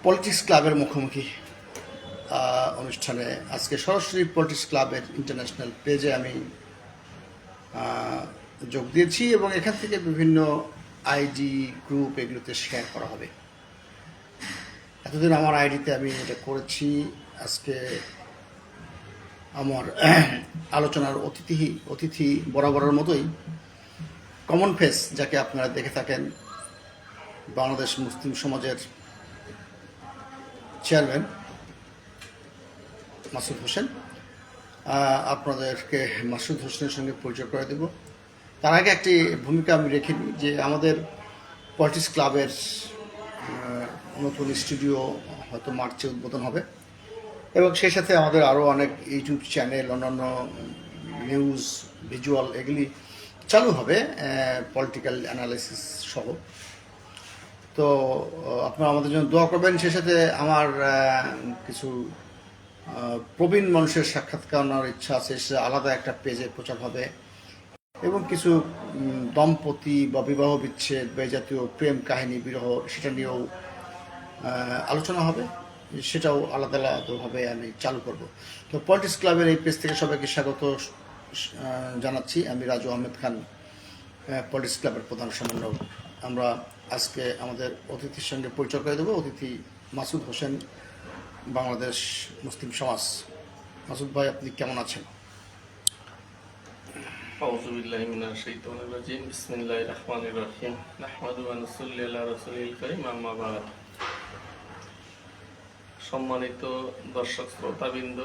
Politics ক্লাবের মুখোমুখি অনুষ্ঠানে আজকে সরাসরি পলিটিক্স ক্লাবের ইন্টারন্যাশনাল পেজে আমি যোগ দিয়েছি এবং এখান থেকে বিভিন্ন আইডি গ্রুপ এগুলোতে শেয়ার করা হবে। এতদিন আমার আইডিতে আমি এটা করেছি। আজকে আমার আলোচনার অতিথি বরাবরের মতোই কমন ফেস, যাকে আপনারা দেখে থাকেন, বাংলাদেশ মুসলিম সমাজের চেয়ারম্যান মাসুদ হোসেন। আপনাদেরকে মাসুদ হোসেনের সঙ্গে পরিচয় করে দেব। তার আগে একটি ভূমিকা আমি রেখে নিই যে আমাদের পলিটিক্স ক্লাবের নতুন স্টুডিও হয়তো মার্চে উদ্বোধন হবে এবং সেই সাথে আমাদের আরও অনেক ইউটিউব চ্যানেল, অন্যান্য নিউজ ভিজুয়াল এগুলি চালু হবে, পলিটিক্যাল অ্যানালাইসিস সহ। তো আপনারা আমাদের জন্য দোয়া করবেন। সেই সাথে আমার কিছু প্রবীণ মানুষের সাক্ষাৎকার নেওয়ার ইচ্ছা আছে, সেটা আলাদা একটা পেজে প্রচার হবে এবং কিছু দম্পতি বা বিবাহ বিচ্ছেদ বা জাতীয় প্রেম কাহিনী, বিরহ, সেটা নিয়েও আলোচনা হবে, সেটাও আলাদা আলাদাভাবে আমি চালু করব। তো পলিটিক্স ক্লাবের এই পেজ থেকে সবাইকে স্বাগত জানাচ্ছি। আমি রাজু আহমেদ খান, পলিটিক্স ক্লাবের প্রধান সমন্বয়ক। আমরা আজকে আমাদের অতিথির সঙ্গে পরিচয় করে দেবো। অতিথি মাসুদ হোসেন, বাংলাদেশ মুসলিম সমাজ। মাসুদ ভাই, আপনি কেমন আছেন? আউযু বিল্লাহি মিনাশ শাইতানির রাজিম। বিসমিল্লাহির রহমানির রহিম। নাহমাদু ওয়া নুসাল্লি আলা রাসূলিল কারীম, আম্মা বা'দ। সম্মানিত দর্শক শ্রোতাবৃন্দ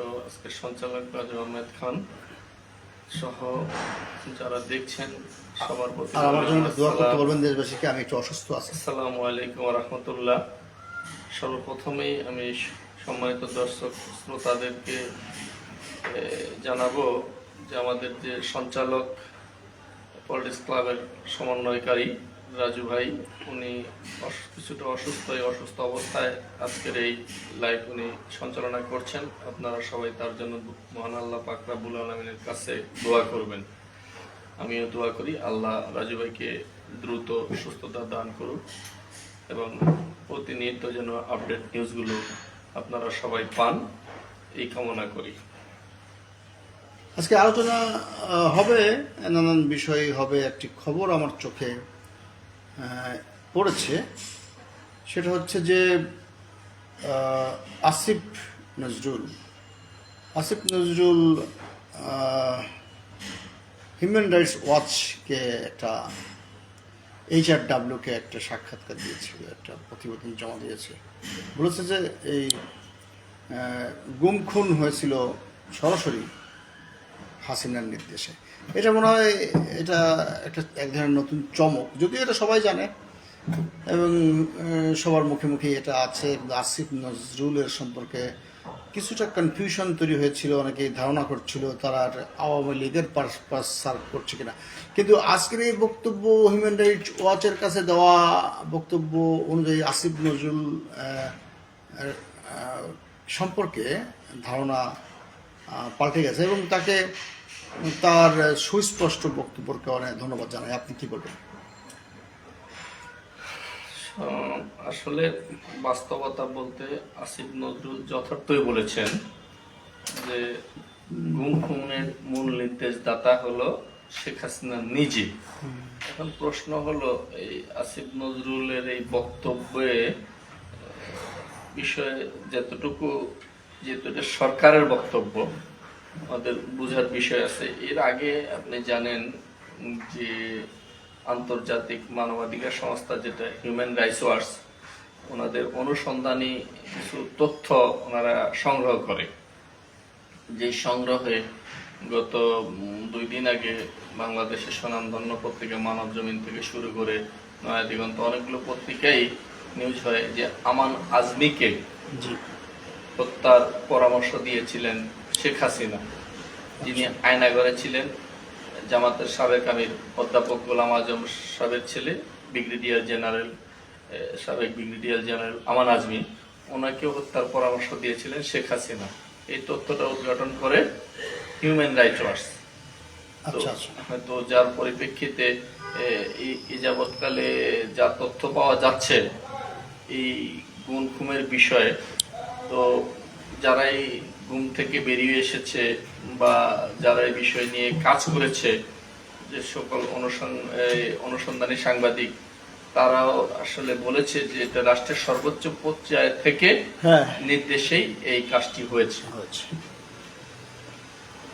ও আজকের সঞ্চালক রাজু আহমেদ খান সহ যারা দেখছেন সবার প্রতি আমার জন্য দোয়া করতে বলবেন দেশবাসীকে। আমি একটু অসুস্থ আছি। আসসালামু আলাইকুম ওয়া রাহমাতুল্লাহ। সর্বপ্রথমেই আমি সম্মানিত দর্শক শ্রোতাদেরকে জানাবো যে আমাদের যে সঞ্চালক পলিটিক্স ক্লাবের সমন্বয়কারী রাজু ভাই, উনি কিছুটা অসুস্থ অবস্থায় আজকের এই লাইভ উনি সঞ্চালনা করছেন। আপনারা সবাই তার জন্য মহান আল্লাহ পাক রব্বুল আলামিনের কাছে দোয়া করবেন। আমিও দোয়া করি আল্লাহ রাজু ভাইকে দ্রুত সুস্থতা দান করুন এবং প্রতিনিয়ত যেন আপডেট নিউজগুলো আপনারা সবাই পান, এই কামনা করি। আজকে আলোচনা হবে, নানান বিষয় হবে। একটি খবর আমার চোখে পড়েছে, সেটা হচ্ছে যে আসিফ নজরুল হিউম্যান রাইটস ওয়াচকে একটা HRW-কে একটা সাক্ষাৎকার দিয়েছিল, একটা প্রতিবেদন জমা দিয়েছে। বলেছে যে এই গুম খুন হয়েছিল সরাসরি হাসিনার নির্দেশে। এটা মনে হয় এটা এক ধরনের নতুন চমক, যদিও এটা সবাই জানে এবং সবার মুখে মুখে এটা আছে। আসিফ নজরুলের সম্পর্কে কিছুটা কনফিউশন তৈরি হয়েছিল, অনেকেই ধারণা করছিল তারা আওয়ামী লীগের পারপাস সার্ভ করছে কিনা। কিন্তু আজকের এই বক্তব্য, হিউম্যান রাইটস ওয়াচের কাছে দেওয়া বক্তব্য অনুযায়ী আসিফ নজরুল সম্পর্কে ধারণা পাল্টে গেছে এবং তাকে তার সুস্পষ্ট বক্তব্যকে অনেক ধন্যবাদ জানাই। আপনি কি বলবেন? আসলে বাস্তবতা বলতে আসিফ নজরুল যথার্থই বলেছেন যে গুম খুনের মূল নির্দেশদাতা হলো শেখ হাসিনা নিজে। এখন প্রশ্ন হলো, এই আসিফ নজরুলের এই বক্তব্যে বিষয়ে যেহেতু এটা সরকারের বক্তব্য, আমাদের বোঝার বিষয় আছে। এর আগে আপনি জানেন যে আন্তর্জাতিক মানবাধিকার সংস্থা যেটা হিউম্যান রাইটস ওয়াচ, ওনাদের অনুসন্ধানী কিছু তথ্য ওনারা সংগ্রহ করে। যে সংগ্রহে গত 2 দিন আগে বাংলাদেশের স্বনামধন্য পত্রিকা মানব জমিন থেকে শুরু করে নয়া দিগন্ত অনেকগুলো পত্রিকায় নিউজ হয় যে আমান আজমিকে হত্যার পরামর্শ দিয়েছিলেন শেখ হাসিনা, যিনি আয়নাগরে ছিলেন। জামাতের সাবেক আমির অধ্যাপক গোলাম আজম সাহেবের ছেলে সাবেক ব্রিগেডিয়ার জেনারেল আমান আজমি, ওনাকেও হত্যার পরামর্শ দিয়েছিলেন শেখ হাসিনা। এই তথ্যটা উদ্ঘাটন করে হিউম্যান রাইটস ওয়াচ। তো যার পরিপ্রেক্ষিতে এই যাবৎকালে যা তথ্য পাওয়া যাচ্ছে, এই গুম খুমের বিষয়ে। তো যারা এই গুম থেকে বেরিয়ে এসেছে বা যারা এই বিষয় নিয়ে কাজ করেছে, যে সকল অনুসন্ধানী সাংবাদিক, তারাও আসলে বলেছে যে এটা রাষ্ট্রের সর্বোচ্চ পর্যায় থেকে নির্দেশেই এই কাজটি হয়েছে।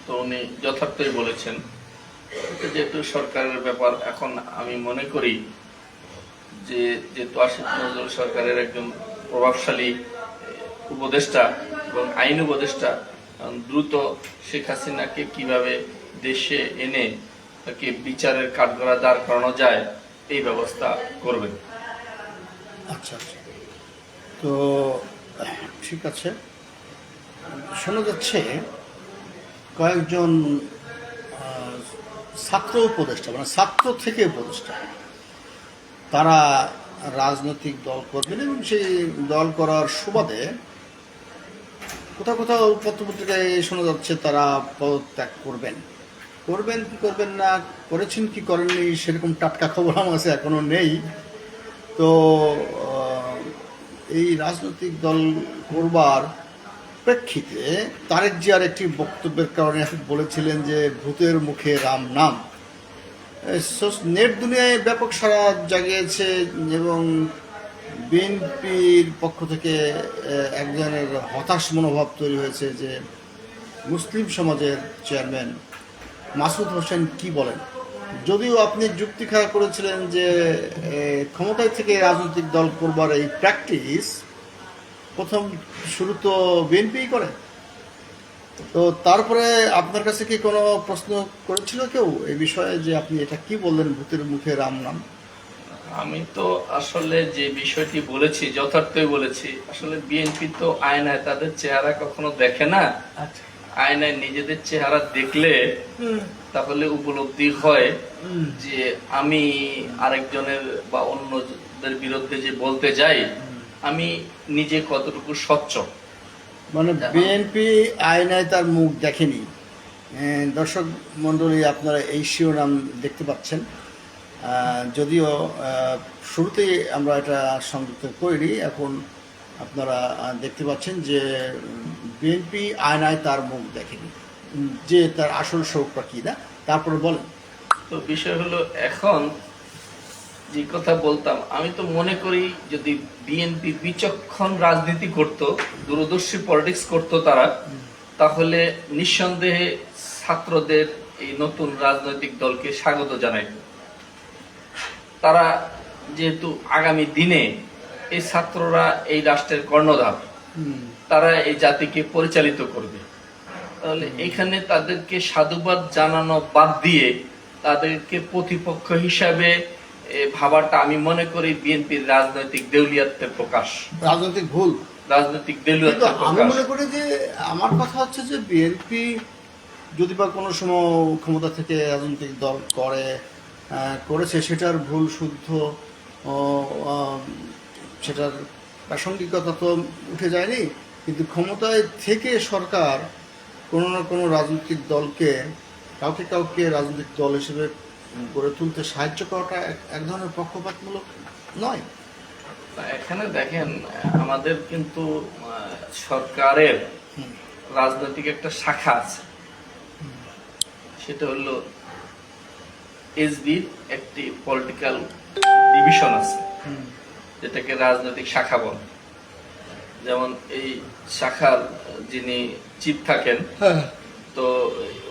তো উনি যথার্থই বলেছেন। যেহেতু সরকারের ব্যাপার, এখন আমি মনে করি যে যেহেতু আসিফ নজরুল সরকারের একজন প্রভাবশালী উপদেষ্টা এবং আইন উপদেষ্টা, দ্রুত শেখ হাসিনাকে কিভাবে দেশে এনে তাকে বিচারের কাঠগড়ায় দাঁড় করানো যায় এই ব্যবস্থা করবেন। আচ্ছা, তো ঠিক আছে। শোনা যাচ্ছে কয়েকজন ছাত্র উপদেষ্টা, মানে ছাত্র থেকে উপদেষ্টা, তারা রাজনৈতিক দল করবেন এবং সেই দল করার সুবাদে কোথাও কোথাও পত্রপত্রিকায় শোনা যাচ্ছে তারা পদত্যাগ করবেন কি করবেন না, করেছেন কি করেননি সেরকম টাটকা খবর আমার কাছে এখনো নেই। তো এই রাজনৈতিক দল করবার প্রেক্ষিতে তারেক জিয়ার একটি বক্তব্যের কারণে বলেছিলেন যে ভূতের মুখে রাম নাম নেট দুনিয়ায় ব্যাপক সাড়া জাগিয়েছে এবং বিএনপির পক্ষ থেকে এক ধরনের হতাশ মনোভাব তৈরি হয়েছে যে মুসলিম সমাজের চেয়ারম্যান মাসুদ হোসেন কি বলেন। যদিও আপনি যুক্তি খাড়া করেছিলেন যে ক্ষমতায় থেকে রাজনৈতিক দল করবার এই প্র্যাকটিস প্রথম শুরু তো বিএনপিই করে, তো তারপরে আপনার কাছে কি কোনো প্রশ্ন করেছিল কেউ এই বিষয়ে যে আপনি এটা কি বললেন ভূতের মুখে রাম নাম? আমি তো আসলে যে বিষয়টি বলেছি যথার্থই বলেছি। আসলে বিএনপি তো আয়নায় তাদের চেহারা কখনো দেখে না। আয়নায় নিজেদের চেহারা দেখলে তাহলে উপলব্ধি হয় যে আমি আরেকজনের বা অন্যদের বিরুদ্ধে যে বলতে যাই আমি নিজে কতটুকু স্বচ্ছ। মানে বিএনপি আয়নায় তার মুখ দেখেনি। দর্শক মণ্ডলী, আপনারা এই শিরোনাম দেখতে পাচ্ছেন, যদিও শুরুতেই আমরা এটা সংযুক্ত করিনি। এখন আপনারা দেখতে পাচ্ছেন যে বিএনপি আয়নায় তার মুখ দেখেনি, যে তার আসল স্বরূপটা কি না। তারপরে বলেন। তো বিষয় হলো, এখন যে কথা বলতাম, আমি তো মনে করি যদি বিএনপি বিচক্ষণ রাজনীতি করত, দূরদর্শী পলিটিক্স করত তারা, তাহলে নিঃসন্দেহে ছাত্রদের এই নতুন রাজনৈতিক দলকে স্বাগত জানাইত। তারা যেহেতু আগামী দিনে এই ছাত্ররা এই রাষ্ট্রের কর্ণধার, তারা এই জাতিকে পরিচালিত করবে, তাহলে এখানে তাদেরকে সাধুবাদ জানানো বাদ দিয়ে তাদেরকে প্রতিপক্ষ হিসাবে ভাবাটা আমি মনে করি বিএনপির রাজনৈতিক দেউলিয়াত্বের প্রকাশ, রাজনৈতিক ভুল, রাজনৈতিক দেউলিয়াত্বের প্রকাশ। আমি মনে করি যে আমার কথা হচ্ছে যে বিএনপি যদি বা কোনো সময় ক্ষমতা থেকে রাজনৈতিক দল করেছে সেটার ভুল শুদ্ধ সেটার প্রাসঙ্গিকতা তো উঠে যায়নি, কিন্তু ক্ষমতায় থেকে সরকার কোনো না কোনো রাজনৈতিক দলকে কাউকে রাজনৈতিক দল হিসেবে গড়ে তুলতে সাহায্য করাটা এক ধরনের পক্ষপাতমূলক নয়। এখানে দেখেন, আমাদের কিন্তু সরকারের রাজনৈতিক একটা শাখা আছে, সেটা হলো এসবির একটি পলিটিক্যাল ডিভিশন আছে, যেটাকে রাজনৈতিক শাখা বলে। যেমন এই শাখার যিনি চিফ থাকেন, তো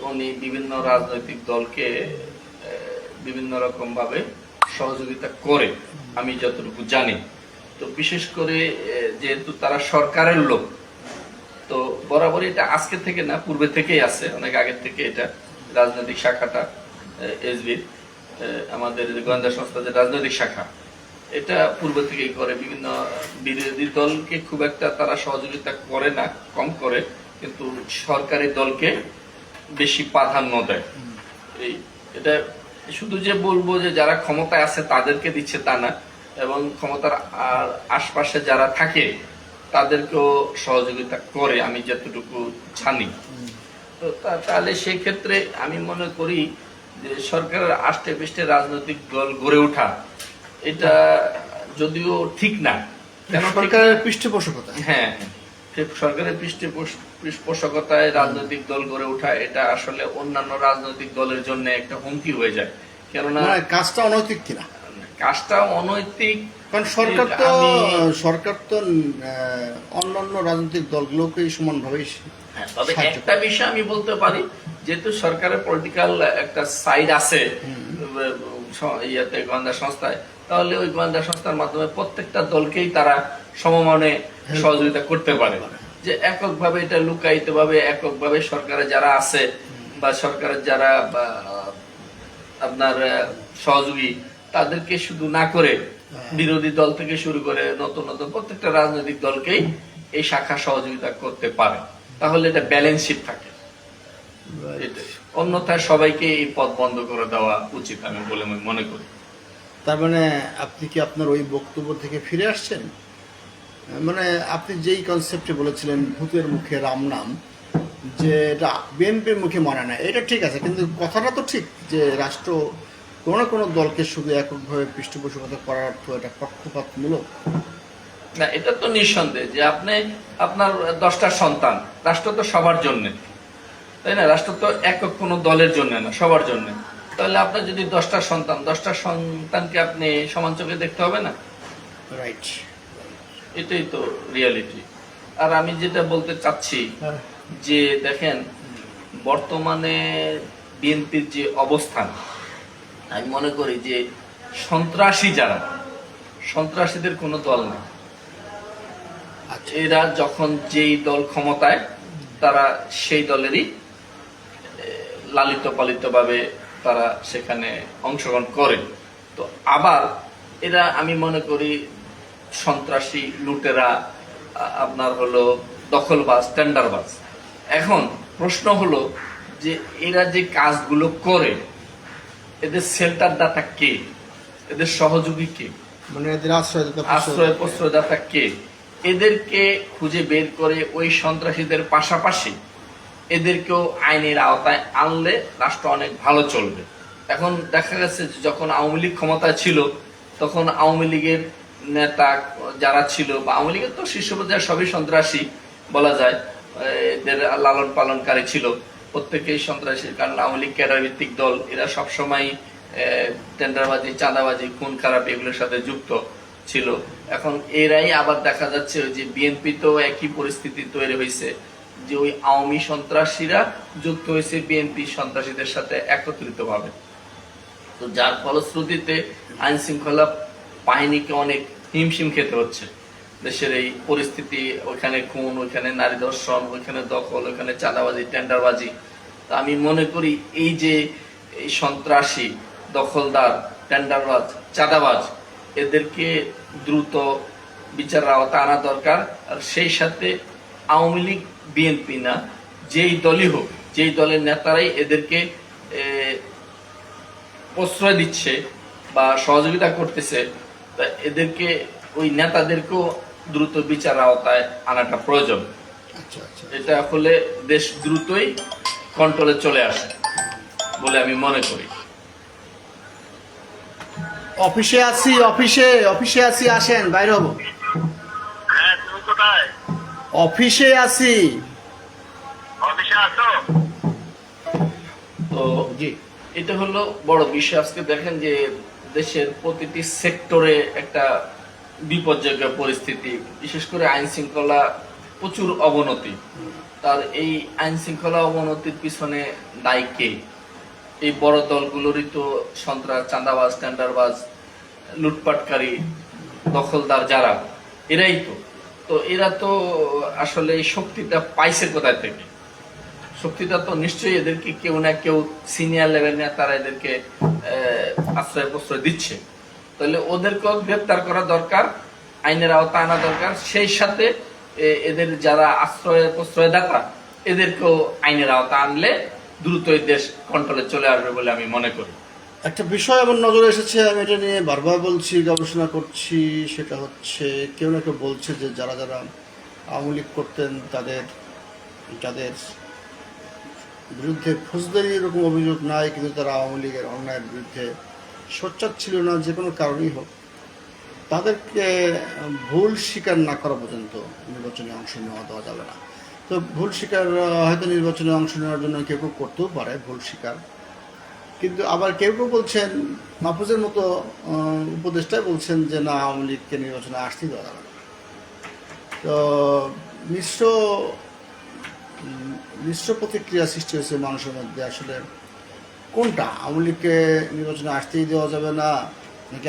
উনি বিভিন্ন রাজনৈতিক দলকে বিভিন্ন রকম ভাবে সহযোগিতা করে আমি যতটুকু জানি। তো বিশেষ করে যেহেতু তারা সরকারের লোক, তো বরাবরই এটা আজকে থেকে না, পূর্বে থেকেই আছে, অনেক আগের থেকে এটা রাজনৈতিক শাখাটা এসবির, আমাদের গোয়েন্দা সংস্থা যে রাজনৈতিক শাখা, এটা পূর্ব থেকেই করে। বিভিন্ন বিরোধী দলকে খুব একটা তারা সহযোগিতা করে না, কম করে, কিন্তু সরকারি দলকে বেশি প্রাধান্য দেয়। এটা শুধু যে বলবো যে যারা ক্ষমতায় আছে তাদেরকে দিচ্ছে তা না, এবং ক্ষমতার আশপাশে যারা থাকে তাদেরকেও সহযোগিতা করে আমি যতটুকু জানি। তো তাহলে সেই ক্ষেত্রে আমি মনে করি যে সরকারের আষ্টে পৃষ্ঠে রাজনৈতিক দল গড়ে ওঠা এটা যদিও ঠিক না, কেন ঠিক সরকারের পৃষ্ঠপোষকতা। হ্যাঁ, সরকারের পৃষ্ঠপোষকতায় রাজনৈতিক দল গড়ে ওঠা এটা আসলে অন্যান্য রাজনৈতিক দলের জন্য একটা হুমকি হয়ে যায়। কেননা মানে কাজটা অনৈতিক কিনা, কাজটা অনৈতিক, কারণ সরকার তো অন্যান্য রাজনৈতিক দলগুলোকেই সমানভাবেই হ্যাঁ, তবে সাহায্য একটা বিষয় আমি বলতে পারি, যেহেতু সরকারের পলিটিক্যাল একটা সাইড আছে ইয়াতে গোয়েন্দা সংস্থায়, তাহলে ওই গোয়েন্দা সংস্থার মাধ্যমে প্রত্যেকটা দলকেই তারা সমমানে সহযোগিতা করতে পারে। যে এককভাবে এটা লুকায়িত ভাবে এককভাবে সরকারে যারা আছে বা সরকারের যারা আপনার সহযোগী তাদেরকে শুধু না করে বিরোধী দল থেকে শুরু করে নতুন নতুন প্রত্যেকটা রাজনৈতিক দলকেই এই শাখা সহযোগিতা করতে পারে, তাহলে এটা ব্যালেন্সশিপ থাকে। অন্যথায় সবাইকে এই পথ বন্ধ করে দেওয়া উচিত আমি বলে মনে করি। তার মানে আপনি কি আপনার ওই বক্তব্য থেকে ফিরে আসছেন? মানে আপনি যেই কনসেপ্টে বলেছিলেন ভূতের মুখে রাম নাম, যে এটা বিএনপির মুখে মানে না, এটা ঠিক আছে, কিন্তু কথাটা তো ঠিক যে রাষ্ট্র কোনো না কোনো দলকে শুধু এককভাবে পৃষ্ঠপোষকতা করার অর্থ এটা পক্ষপাতমূলক না, এটা তো নিঃসন্দেহ যে আপনার 10টা সন্তান, রাষ্ট্র তো সবার জন্য, তাই না? রাষ্ট্র তো একক কোনো দলের জন্য না, সবার জন্য। তাহলে আপনার যদি 10টা সন্তানকে আপনি সমান চোখে দেখতে হবে না? রাইট, এটাই তো রিয়ালিটি। আর আমি যেটা বলতে চাচ্ছি যে দেখেন, বর্তমানে বিএনপির যে অবস্থান, আমি মনে করি যে সন্ত্রাসীদের কোনো দল না। এরা যখন যেই দল ক্ষমতায়, তারা সেই দলেরই লালিত পালিত ভাবে তারা সেখানে অংশগ্রহণ করে। তো আবার এরা আমি মনে করি সন্ত্রাসী, লুটেরা, আপনার হলো দখলবাজ, টেন্ডারবাজ। এখন প্রশ্ন হলো যে এরা যে কাজগুলো করে, এদের সেল্টার দাতা কে, এদের সহযোগী কে, মানে এদের আশ্রয় প্রশ্রয়দাতা কে, এদেরকে খুঁজে বের করে ওই সন্ত্রাসীদের পাশাপাশি এদেরকেও আইনের আওতায় আনলে রাষ্ট্র অনেক ভালো চলবে। এখন দেখা গেছে যখন আওয়ামী লীগ ক্ষমতায় ছিল, তখন আওয়ামী লীগের নেতা যারা ছিল, বা আওয়ামী লীগের তো শীর্ষ পর্যায়ে সবই সন্ত্রাসী বলা যায়, এদের লালন পালনকারী ছিল, প্রত্যেকেই সন্ত্রাসী, কারণ আওয়ামী লীগ ক্যাডার ভিত্তিক দল, এরা সবসময় টেন্ডারবাজি, চাঁদাবাজি, খুন খারাপ এগুলোর সাথে যুক্ত ছিল। এখন এরাই আবার দেখা যাচ্ছে যে বিএনপি তো একই পরিস্থিতি তৈরি হয়েছে, যে ওই আওয়ামী সন্ত্রাসীরা যুক্ত হয়েছে বিএনপি সন্ত্রাসীদের সাথে একত্রিত ভাবে। তো যার ফলশ্রুতিতে আইন শৃঙ্খলা বাহিনীকে অনেক হিমশিম খেতে হচ্ছে। দেশের এই পরিস্থিতি, ওইখানে খুন, ওইখানে নারী ধর্ষণ, ওইখানে দখল, ওইখানে চাঁদাবাজি, টেন্ডারবাজি। তা আমি মনে করি এই যে এই সন্ত্রাসী, দখলদার, টেন্ডারবাজ, চাঁদাবাজ, এদেরকে দ্রুত বিচারের আওতায় আনা দরকার। আর সেই সাথে আওয়ামী লীগ, বিএনপি না, যেই দলই হোক, যেই দলের নেতারাই এদেরকে প্রশ্রয় দিচ্ছে বা সহযোগিতা করতেছে, তা এদেরকে, ওই নেতাদেরকেও দ্রুত বিচার আওতায় আনাটা প্রয়োজন। এটা হলে দেশ দ্রুতই কন্ট্রোলে চলে আসে বলে আমি মনে করি। অফিসে আছি, আসেন, বাইরে হবো। হ্যাঁ, তুমি কোথায়? অফিসে আছি। অফিসে আছো? তো এটা হলো বড় বিষয়। আজকে দেখেন যে দেশের প্রতিটি সেক্টরে একটা বিপর্যয় পরিস্থিতি, বিশেষ করে আইন শৃঙ্খলা প্রচুর অবনতি। তার এই আইন শৃঙ্খলা অবনতির পিছনে দায়ী কে? এই বড় দলগুলোরই তো সন্ত্রাস, চাঁদাবাজ, টেন্ডারবাজ, লুটপাটকারী, দখলদার যারা, এরাই তো। তো এরা তো আসলে এই শক্তিটা পাইছে কোথায় থেকে? শক্তিটা তো নিশ্চয়ই এদেরকে কেউ না কেউ সিনিয়র লেভেল নিয়ে তারা এদেরকে আশ্রয় প্রশ্রয় দিচ্ছে। তাহলে ওদেরকেও গ্রেপ্তার করা দরকার, আইনের আওতায় আনা দরকার। সেই সাথে এদের যারা আশ্রয় প্রশ্রয়দাতা, এদেরকেও আইনের আওতায় আনলে দ্রুতই দেশ কন্ট্রোলে চলে আসবে বলে আমি মনে করি। একটা বিষয় আমার নজরে এসেছে, আমি এটা নিয়ে বারবার বলছি, গবেষণা করছি, সেটা হচ্ছে কেউ না কেউ বলছে যে যারা আওয়ামী লীগ করতেন তাদের বিরুদ্ধে ফৌজদারি এরকম অভিযোগ নাই, কিন্তু তারা আওয়ামী লীগের অন্যায়ের বিরুদ্ধে সোচ্চার ছিল না, যে কোনো কারণেই হোক। তাদেরকে ভুল স্বীকার না করা পর্যন্ত নির্বাচনে অংশ নেওয়া দেওয়া যাবে না। তো ভুল স্বীকার হয়তো নির্বাচনে অংশ নেওয়ার জন্য কেউ কেউ করতেও পারে ভুল স্বীকার, কিন্তু আবার কেউ কেউ বলছেন, মাহফুজের মতো উপদেষ্টাই বলছেন যে না, আওয়ামী লীগকে নির্বাচনে আসতেই দেওয়া যাবে না। তো মিশ্র প্রতিক্রিয়া সৃষ্টি হয়েছে মানুষের মধ্যে। আসলে কোনটা, আওয়ামী লীগকে নির্বাচনে আসতেই দেওয়া যাবে না, নাকি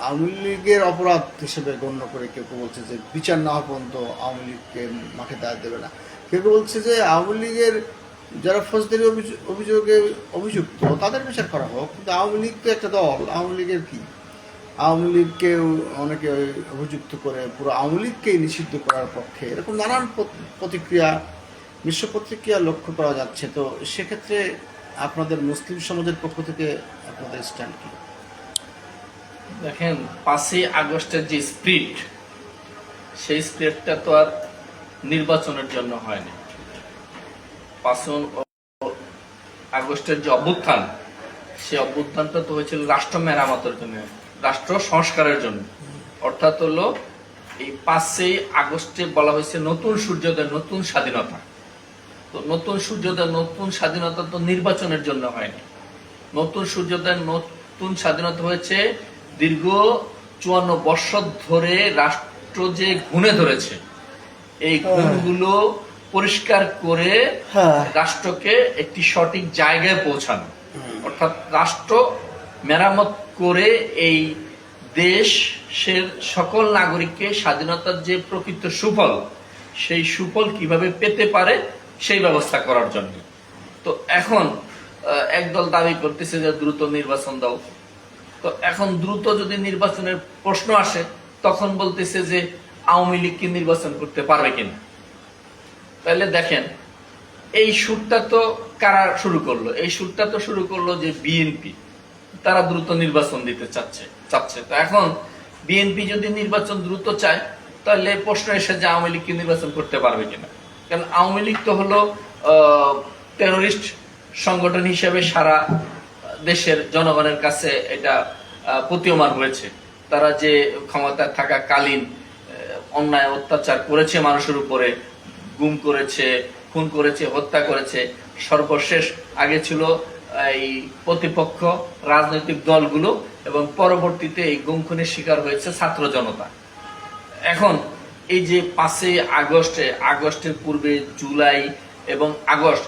আওয়ামী লীগের অপরাধ হিসেবে গণ্য করে কেউ কেউ বলছে যে বিচার না হওয়া পর্যন্ত আওয়ামী লীগকে মাঠে দাঁড় দেবে না, কেউ কেউ বলছে যে আওয়ামী লীগের যারা ফৌজদারি অভিযোগে অভিযুক্ত তাদের বিচার করা হোক, কিন্তু আওয়ামী লীগ তো একটা দল, আওয়ামী লীগের কি, আওয়ামী লীগকেও অনেকে অভিযুক্ত করে পুরো আওয়ামী লীগকেই নিষিদ্ধ করার পক্ষে, এরকম নানান প্রতিক্রিয়া, মিশ্র প্রতিক্রিয়া লক্ষ্য করা যাচ্ছে। তো সেক্ষেত্রে আপনাদের মুসলিম সমাজের পক্ষ থেকে আপনাদের স্ট্যান্ড কি? দেখেন, 5ই আগস্টের যে স্পিরিট, সেই স্পিরিটটা তো আর নির্বাচনের জন্য হয়নি। 5 আগস্টের যে অভ্যুত্থান, সেই অভ্যুত্থানটা তো হয়েছিল রাষ্ট্র মেরামতের জন্য, রাষ্ট্র সংস্কারের জন্য। অর্থাৎ হলো এই 5ই আগস্টে বলা হয়েছে নতুন সূর্যোদয়, নতুন স্বাধীনতা। তো নতুন সূর্যোদয়, নতুন স্বাধীনতা তো নির্বাচনের জন্য হয়নি। নতুন সূর্যোদয়, নতুন স্বাধীনতা হয়েছে দীর্ঘ 54 বছর ধরে রাষ্ট্র যে ঘুণে ধরেছে, এই গুণগুলো পরিষ্কার করে রাষ্ট্রকে একটি সঠিক জায়গায় পৌঁছানো, অর্থাৎ রাষ্ট্র মেরামত করে এই দেশের সকল নাগরিককে স্বাধীনতার যে প্রকৃত সুফল, সেই সুফল কিভাবে পেতে পারে সেই ব্যবস্থা করার জন্য। তো এখন একদল দাবি করতেছে যে দ্রুত নির্বাচন দাও। তো এখন দ্রুত যদি নির্বাচনের প্রশ্ন আসে, তখন বলতেছে যে আওয়ামী লীগ কি নির্বাচন করতে পারবে কিনা। তাহলে দেখেন, এই সুরটা তো কারা শুরু করলো? এই সুরটা তো শুরু করলো যে বিএনপি, তারা দ্রুত নির্বাচন দিতে চাচ্ছে। তো এখন বিএনপি যদি নির্বাচন দ্রুত চায়, তাহলে প্রশ্ন এসে যে আওয়ামী লীগ কি নির্বাচন করতে পারবে কিনা। কারণ আওয়ামী লীগ তো হলো টেরোরিস্ট সংগঠন হিসেবে সারা দেশের জনগণের কাছে এটা প্রতীয়মান হয়েছে। তারা যে ক্ষমতায় থাকাকালীন অন্যায় অত্যাচার করেছে মানুষের উপরে, গুম করেছে, খুন করেছে, হত্যা করেছে। সর্বশেষ আগে ছিল এই প্রতিপক্ষ রাজনৈতিক দলগুলো, এবং পরবর্তীতে এই গুম খুনের শিকার হয়েছে ছাত্র জনতা। এখন এই যে 5ই আগস্টের পূর্বে জুলাই এবং আগস্ট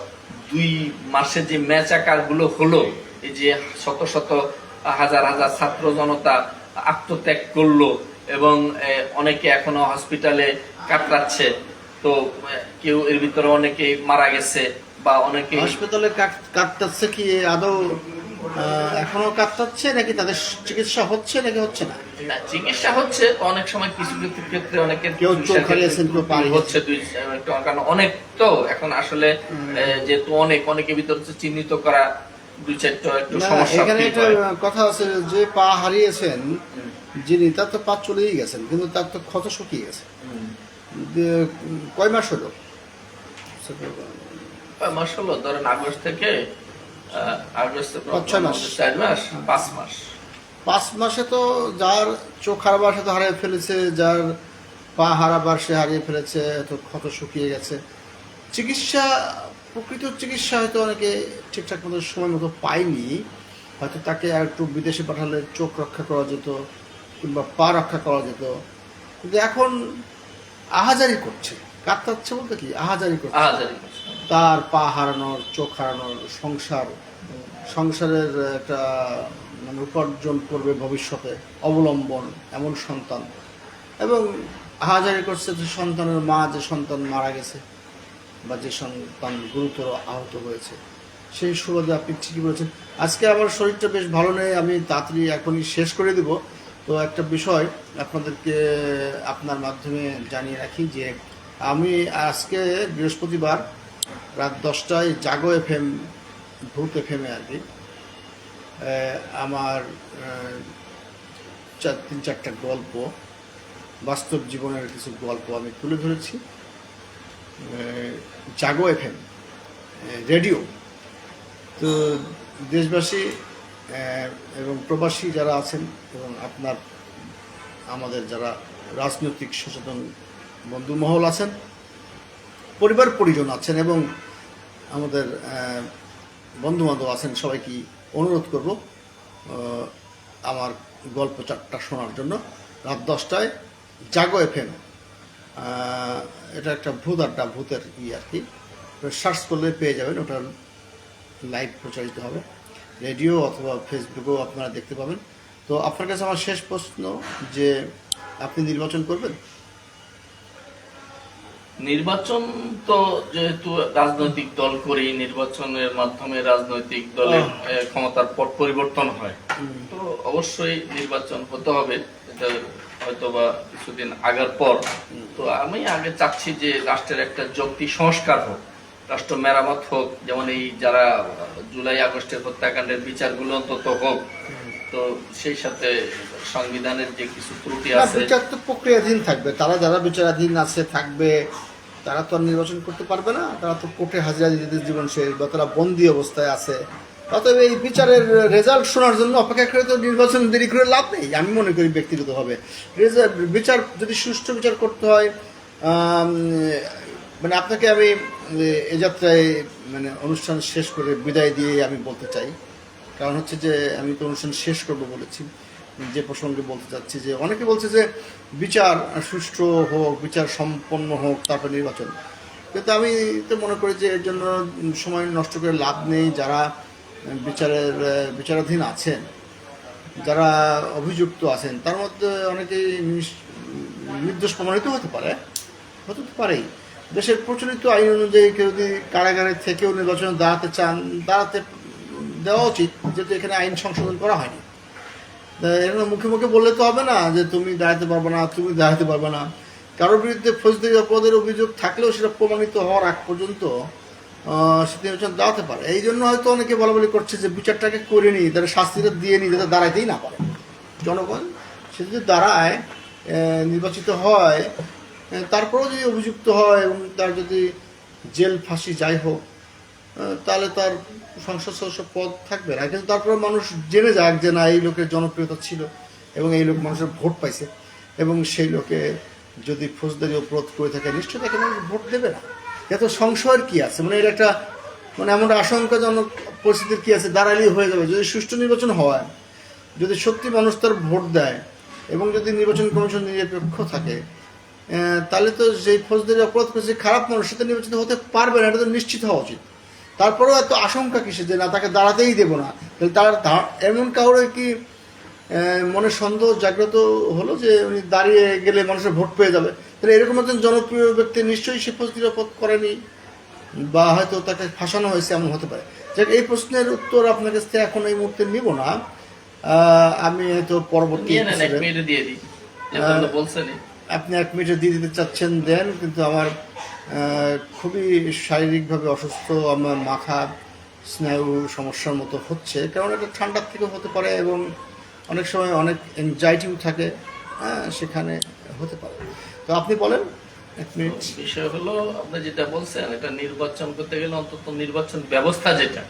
2 মাসে যে ম্যাচাকার গুলো হলো, এই যে শত শত হাজার হাজার ছাত্র জনতা আত্মত্যাগ করলো, এবং অনেকে এখনো হসপিটালে কাতরাচ্ছে। তো কেউ এর ভিতরে অনেকে মারা গেছে, বা অনেকে হাসপাতালে কাটতাচ্ছে কি আদৌ এখনো কাটতাচ্ছে, নাকি তাদের চিকিৎসা হচ্ছে নাকি হচ্ছে না? না, চিকিৎসা হচ্ছে। অনেক সময় কিছু কিছু ক্ষেত্রে অনেকের কেউ চোখ হারিয়েছেন, কেউ পা হচ্ছে, কারণ অনেক তো এখন আসলে যেহেতু অনেকের ভিতরে চিহ্নিত করা 2-4টা একটু সমস্যা। এখানে একটা কথা আছে, যে পা হারিয়েছেন যিনি, তার তো পা চলেই গেছেন, কিন্তু তার তো ক্ষত শুকিয়ে গেছে। কয় মাস হলো? মাস হলো, ধরেন আগস্ট থেকে আগস্ট 6 মাস, 4 মাস, 5 মাস। 5 মাসে তো যার চোখ হারাবার সে তো হারিয়ে ফেলেছে, যার পা হারাবার সে হারিয়ে ফেলেছে, তো ক্ষত শুকিয়ে গেছে। চিকিৎসা, প্রকৃত চিকিৎসা হয়তো অনেকে ঠিকঠাক মতো সময় মতো পায়নি, হয়তো তাকে আর একটু বিদেশে পাঠালে চোখ রক্ষা করা যেত, কিংবা পা রক্ষা করা যেত। কিন্তু এখন আহাজারি করছে, কাতরাচ্ছে বলতে কি, আহাজারি করছে। তার পা হারানোর, চোখ হারানোর, সংসারের একটা মানে উপার্জন করবে ভবিষ্যতে, অবলম্বন এমন সন্তান, এবং আহাজারি করছে যে সন্তানের মা, যে সন্তান মারা গেছে বা যে সন্তান গুরুতর আহত হয়েছে। সেই সুবাদে আপনি ঠিকই বলেছেন। আজকে আমার শরীরটা বেশ ভালো নেই, আমি তাড়াতাড়ি এখনই শেষ করে দেব। তো একটা বিষয় আপনাদেরকে আপনার মাধ্যমে জানিয়ে রাখি যে আমি আজকে বৃহস্পতিবার রাত 10টায় জাগো FM, ভূত FM-এ আর কি, আমার 3-4টা গল্প, বাস্তব জীবনের কিছু গল্প আমি তুলে ধরেছি। জাগো FM রেডিও। তো দেশবাসী এবং প্রবাসী যারা আছেন এবং আপনার আমাদের যারা রাজনৈতিক সচেতন বন্ধু মহল আছেন, পরিবার পরিজন আছেন এবং আমাদের বন্ধুবান্ধব আছেন, সবাইকে অনুরোধ করব আমার গল্প চারটা শোনার জন্য রাত 10টায় জাগো FM। এটা একটা ভূত আড্ডা, ভূতের আর কি, সার্চ করলে পেয়ে যাবেন। ওটা লাইভ প্রচারিত হবে, রেডিও অথবা ফেসবুকেও আপনারা দেখতে পাবেন। তো আপনার কাছে আমার শেষ প্রশ্ন যে আপনি নির্বাচন করবেন? নির্বাচন তো যেহেতু রাজনৈতিক দল করি, নির্বাচনের মাধ্যমে রাজনৈতিক দলের ক্ষমতার পট পরিবর্তন হয়, তো অবশ্যই নির্বাচন হতে হবে। এটা হয়তোবা কিছুদিন আগার পর। তো আমি আগে চাচ্ছি যে রাষ্ট্রের একটা যৌক্তিক সংস্কার হোক, রাষ্ট্র মেরামত হোক, যেমন এই যারা জুলাই আগস্টের হত্যাকাণ্ডের বিচারগুলো অন্তত হোক। তো সেই সাথে সংবিধানের যে কিছু ত্রুটি আছে, বিচার তো প্রক্রিয়াধীন থাকবে। তারা যারা বিচারাধীন আছে থাকবে, তারা তো আর নির্বাচন করতে পারবে না। তারা তো কোর্টে হাজিরা দিতে জীবন শেষ, বা তারা বন্দী অবস্থায় আছে। অতএব এই বিচারের রেজাল্ট শোনার জন্য অপেক্ষা করে তো নির্বাচন দেরি করে লাভ নেই, আমি মনে করি ব্যক্তিগতভাবে। বিচার যদি সুষ্ঠু বিচার করতে হয়, মানে আপনাকে আমি এ যাত্রায় মানে অনুষ্ঠান শেষ করে বিদায় দিয়ে আমি বলতে চাই, কারণ হচ্ছে যে আমি তো অনুষ্ঠান শেষ করবো বলেছি। যে প্রসঙ্গে বলতে চাচ্ছি যে অনেকে বলছে যে বিচার সুষ্ঠু হোক, বিচার সম্পন্ন হোক, তারপর নির্বাচন। কিন্তু আমি তো মনে করি যে এর জন্য সময় নষ্ট করে লাভ নেই। যারা বিচারাধীন আছেন, যারা অভিযুক্ত আছেন, তার মধ্যে অনেকেই নির্দোষ প্রমাণিত হতে পারেই। দেশের প্রচলিত আইন অনুযায়ী কেউ যদি কারাগারে থেকেও নির্বাচনে দাঁড়াতে চান, দাঁড়াতে দেওয়া উচিত, যেহেতু এখানে আইন সংশোধন করা হয়নি। এখানে মুখে মুখে বললে তো হবে না যে তুমি দাঁড়াতে পারবে না, তুমি দাঁড়াতে পারবে না। কারোর বিরুদ্ধে ফৌজদারি অপরাধের অভিযোগ থাকলেও সেটা প্রমাণিত হওয়ার আগ পর্যন্ত সে নির্বাচন দাঁড়াতে পারে। এই জন্য হয়তো অনেকে বলাবলি করছে যে বিচারটাকে করে নিই, তারা শাস্তিটা দিয়ে নিই, যাতে দাঁড়াইতেই না পারে জনগণ। সে যদি দাঁড়ায়, নির্বাচিত হয়, তারপরেও যদি অভিযুক্ত হয় এবং তার যদি জেল ফাঁসি যাই হোক, তাহলে তার সংসদ সদস্য পদ থাকবে না। কিন্তু তারপরে মানুষ জেনে যাক যে না, এই লোকের জনপ্রিয়তা ছিল এবং এই লোক মানুষের ভোট পাইছে, এবং সেই লোকে যদি ফৌজদারি অপরাধ করে থাকে নিশ্চয়ই তাকে মানুষ ভোট দেবে না। এত সংশয়ের কি আছে? মানে এর একটা মানে এমন আশঙ্কাজনক পরিস্থিতির কি আছে? দাঁড়ালেই হয়ে যাবে। যদি সুষ্ঠু নির্বাচন হয়, যদি সত্যি মানুষ তার ভোট দেয় এবং যদি নির্বাচন কমিশন নিরপেক্ষ থাকে, তাহলে তো যেই ফৌজদারি অপরাধ করেছে খারাপ মানুষ, সেটা নির্বাচিত হতে পারবে না, এটা তো নিশ্চিত হওয়া উচিত। তারপরেও এত আশঙ্কা কিসে যে না, তাকে দাঁড়াতেই দেবো না? তাহলে তার এমন কাউরে কি মনে সন্দেহ জাগ্রত হলো যে উনি দাঁড়িয়ে গেলে মানুষের ভোট পেয়ে যাবে? তাহলে এরকম একজন জনপ্রিয় ব্যক্তি নিশ্চয়ই সে ফৌজদারি অপরাধ করেনি, বা হয়তো তাকে ফাঁসানো হয়েছে, এমন হতে পারে। যাক, এই প্রশ্নের উত্তর আপনার কাছ থেকে এখন এই মুহূর্তে নিব না, আমি হয়তো পরবর্তী আপনি 1 মিনিটে দিয়ে দিতে চাচ্ছেন দেন। কিন্তু আমার খুবই শারীরিকভাবে অসুস্থ, আমার মাথা স্নায়ু সমস্যার মতো হচ্ছে, কারণ এটা ঠান্ডার থেকে হতে পারে এবং অনেক সময় অনেক অ্যাংজাইটিও থাকে, সেখানে হতে পারে। তো আপনি বলেন 1 মিনিট। বিষয় হলো আপনি যেটা বলছেন, এটা নির্বাচন করতে গেলে অন্তত নির্বাচন ব্যবস্থা যেটা,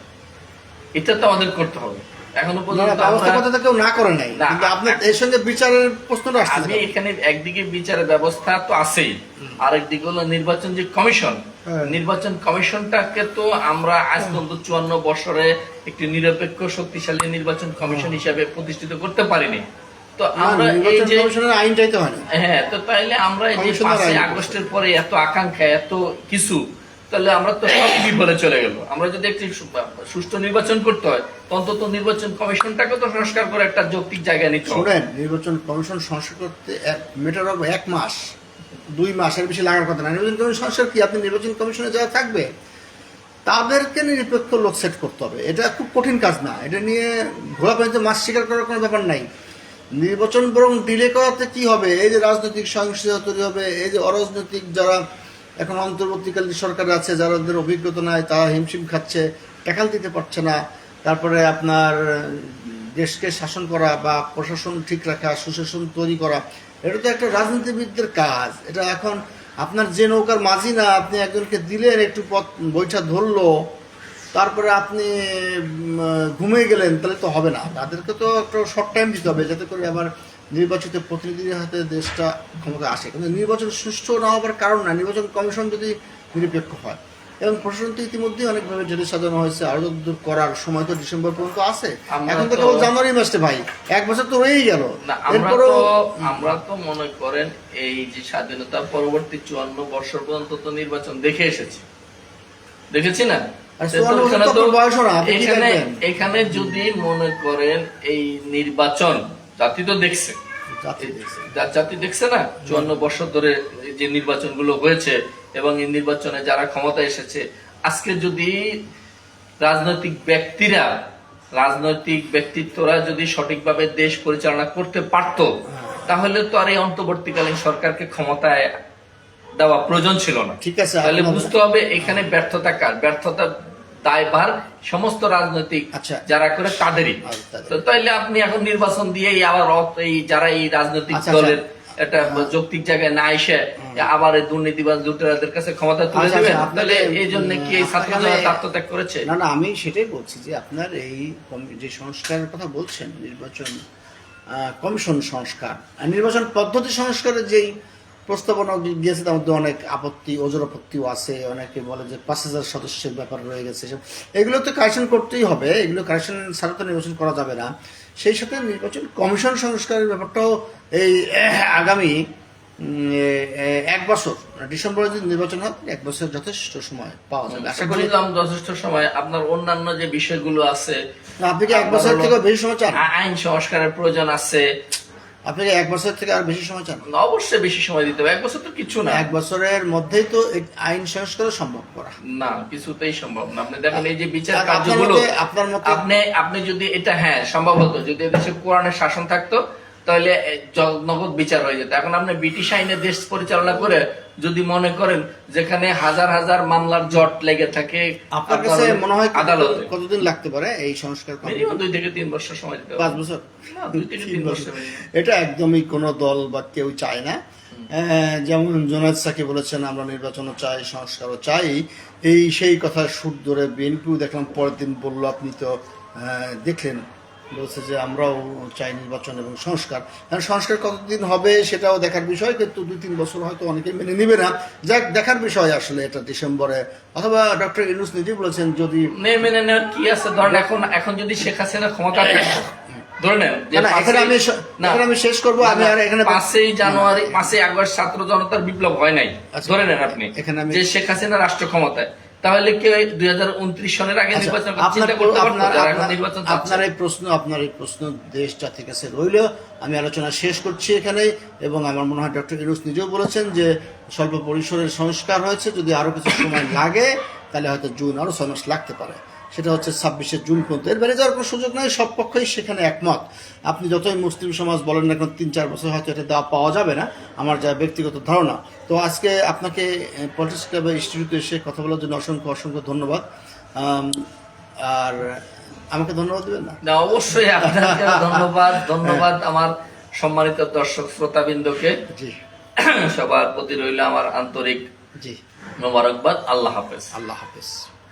এটা তো আমাদের করতে হবে। এখনো পর্যন্ত ব্যবস্থা কেউ না করে নাই, কিন্তু আপনার এর সঙ্গে বিচারের প্রশ্নটা আসছে। আমি এখানে একদিকে বিচারের ব্যবস্থা তো আছেই, আরেকদিকে হলো নির্বাচন যে কমিশন, নির্বাচন কমিশনটাকে তো আমরা আজ পর্যন্ত 54 বছরে একটি নিরপেক্ষ শক্তিশালী নির্বাচন কমিশন হিসাবে প্রতিষ্ঠিত করতে পারিনি। তো আমরা এই যে আইনটাই তো হয় না। হ্যাঁ, তো তাইলে আমরা এই যে 5 আগস্টের পরে এত আকাঙ্ক্ষা, এত কিছু, তাহলে আমরা তো সব বিফলে চলে গেল। আমরা যদি একটি সুষ্ঠু নির্বাচন করতে হয়, অন্তত নির্বাচন কমিশনটাকে তো সংস্কার করে একটা যৌক্তিক জায়গায় নিতে হবে। শুনেন, নির্বাচন কমিশন সংস্কার করতে মেটার অফ 1 মাস 2 মাসের বেশি লাগার কথা না। নির্বাচন কমিশন সংস্কার কি, আপনি নির্বাচন কমিশনে যারা থাকবে তাদেরকে নিরপেক্ষ লোক সেট করতে হবে। এটা খুব কঠিন কাজ না, এটা নিয়ে ঘোলা পানিতে মাছ শিকার করার কোনো ব্যাপার নাই। নির্বাচন বরং ডিলে করাতে কি হবে, এই যে রাজনৈতিক সহিংসতা তৈরি হবে, এই যে অরাজনৈতিক যারা এখন অন্তর্বর্তীকালীন সরকার আছে, যাদের অভিজ্ঞতা নাই, তারা হিমশিম খাচ্ছে, টাকাল দিতে পারছে না। তারপরে আপনার দেশকে শাসন করা বা প্রশাসন ঠিক রাখা, সুশাসন তৈরি করা, এটা তো একটা রাজনীতিবিদদের কাজ। এটা এখন আপনার যে নৌকার মাঝি না, আপনি একজনকে দিলেন, একটু পথ বৈঠা ধরলো, তারপরে আপনি ঘুমিয়ে গেলেন, তাহলে তো হবে না। তাদেরকে তো একটু শর্ট টাইম দিতে হবে, যাতে করে আবার নির্বাচিত প্রতিনিধির হাতে দেশটা ক্ষমতা আসে। কিন্তু নির্বাচন সুষ্ঠু না হওয়ার কারণ না, নির্বাচন কমিশন যদি নিরপেক্ষ হয়। এবং প্রশাসন তো ইতিমধ্যেই অনেকভাবে জেলে সাজানো হয়েছে, আরো দূর করার সময় তো ডিসেম্বর পর্যন্ত আছে। এখন তো কেবল জানুয়ারি মাসে ভাই, 1 বছর তো রয়েই গেল। না, আমরা তো মনে করেন এই যে স্বাধীনতা পরবর্তী 54 বছর পর্যন্ত তো নির্বাচন দেখে এসেছি, দেখেছি না? এখানে যদি মনে করেন এই নির্বাচন জাতি তো দেখছে, জাতি দেখছে না 54 বছর ধরে যে নির্বাচনগুলো হয়েছে এবং এই নির্বাচনে যারা ক্ষমতা এসেছে, আজকে যদি রাজনৈতিক ব্যক্তিত্বরা যদি সঠিকভাবে দেশ পরিচালনা করতে পারত, তাহলে তো আর এই অন্তর্বর্তীকালীন সরকারকে ক্ষমতায় দেওয়া প্রয়োজন ছিল না। ঠিক আছে, তাহলে বুঝতে হবে এখানে ব্যর্থতা কার, ব্যর্থতা দায়ভার সমস্ত রাজনৈতিক যারা করে তাদেরই। তো তাইলে আপনি এখন নির্বাচন দিয়ে আবার এই যারা এই রাজনৈতিক দলের একটা যৌক্তিক জায়গায় না এসে আবার এই দুর্নীতিবাজ লুটেরাদের কাছে ক্ষমতা তুলে দেবেন, তাহলে এই জন্য কি এই ছাত্ররা আত্মত্যাগ করেছে? না, আমি সেটাই বলছি যে আপনার এই যে সংস্কারের কথা বলছেন, নির্বাচন কমিশন সংস্কার, নির্বাচন পদ্ধতি সংস্কারের যেই প্রস্তাবনা গিয়েছে, তার মধ্যে অনেক আপত্তি ওজরাপত্তিও আছে। অনেকে বলে যে 5000 সদস্যের ব্যাপার রয়ে গেছে, এগুলো তো কারেকশন করতেই হবে, এগুলো কারেকশন ছাড়া তো নির্বাচন করা যাবে না। সেই সাথে নির্বাচন কমিশন সংস্কারের ব্যাপারটাও এই আগামী 1 বছর, ডিসেম্বরে যদি নির্বাচন হয় 1 বছর যথেষ্ট সময় পাওয়া যাবে আশা করি। যথেষ্ট সময়। আপনার অন্যান্য যে বিষয়গুলো আছে, আপনি কি 1 বছর থেকে বেশি সময় চান? আইন সংস্কারের প্রয়োজন আছে, আপনি 1 বছর থেকে আর বেশি সময় চান? অবশ্যই বেশি সময় দিতে হবে। 1 বছর তো কিছু না, 1 বছরের মধ্যেই তো আইন সংস্কার সম্ভব করা না, কিছুতেই সম্ভব না। আপনি দেখেন এই যে বিচার কার্যগুলো, আপনার মতে আপনি যদি এটা সম্ভব হতো, যদি এদেশে কোরআনের শাসন থাকতো, তাহলে নগদ বিচার হয়ে যেত। এখন আপনি ব্রিটিশ আইনে দেশ পরিচালনা করে যদি মনে করেন যেখানে হাজার হাজার মামলার জট লেগে থাকে, আপনার কাছে মনে হয় আদালতে কতদিন লাগতে পারে এই সংস্কার? মিনিমাম 2 থেকে 3 বছর সময় দিতে হবে। 5 বছর? না, 2 থেকে 3 বছর। এটা একদমই কোনো দল বা কেউ চায় না। যেমন জোনায়েদ সাকি বলেছেন আমরা নির্বাচনও চাই, সংস্কারও চাই, সেই কথা সুর ধরে বিএনপিও দেখলাম পরের দিন বললো, আপনি তো দেখলেন, বলছে যে আমরাও চাই নির্বাচন এবং সংস্কার। সংস্কার কতদিন হবে সেটাও দেখার বিষয়, কিন্তু 2-3 বছর হয়তো অনেকে মেনে নিবে না। যাক, দেখার বিষয় আসলে এটা ডিসেম্বরে, অথবা ডক্টর ইউনূস নিজেই বলেছেন যদি মেনে নেওয়ার কি আছে। ধরেন এখন যদি শেখ হাসিনা ক্ষমতা ধরে নেন, আমি শেষ করবো, আমি আর এখানে 5ই জানুয়ারি 5ই আগস্ট ছাত্র জনতার বিপ্লব হয় নাই, ধরে নেন আপনি যে শেখ হাসিনা রাষ্ট্র ক্ষমতায়, তাহলে কি 2029 সনের আগে নির্বাচন চিন্তা করতে পারতো? আপনার এই প্রশ্ন দেশ জাতির কাছে রইল। আমি আলোচনা শেষ করছি এখানে, এবং আমার মনে হয় ডক্টর ইউনূস নিজেও বলেছেন যে স্বল্প পরিসরের সংস্কার হয়েছে, যদি আরো কিছু সময় লাগে তাহলে হয়তো জুন, আরো 6 মাস লাগতে পারে, সেটা হচ্ছে 26শে জুন পর্যন্ত। এর বাইরে যাওয়ার কোনো সুযোগ নাই, সব পক্ষই সেখানে একমত। আপনি যতই মুসলিম সমাজ বলেন না, 3-4 বছর হয়তো এটা দেওয়া পাওয়া যাবে না, আমার যা ব্যক্তিগত ধারণা। তো আজকে আপনাকে পলিটিক্স ক্লাব ইনস্টিটিউটে এসে কথা বলার জন্য অসংখ্য ধন্যবাদ। আর আমাকে ধন্যবাদ দেবেন না? অবশ্যই আপনাকে ধন্যবাদ আমার সম্মানিত দর্শক শ্রোতাবৃন্দকে। জি, সবার প্রতি রইল আমার আন্তরিক মোবারকবাদ। আল্লাহ হাফেজ। আল্লাহ হাফেজ।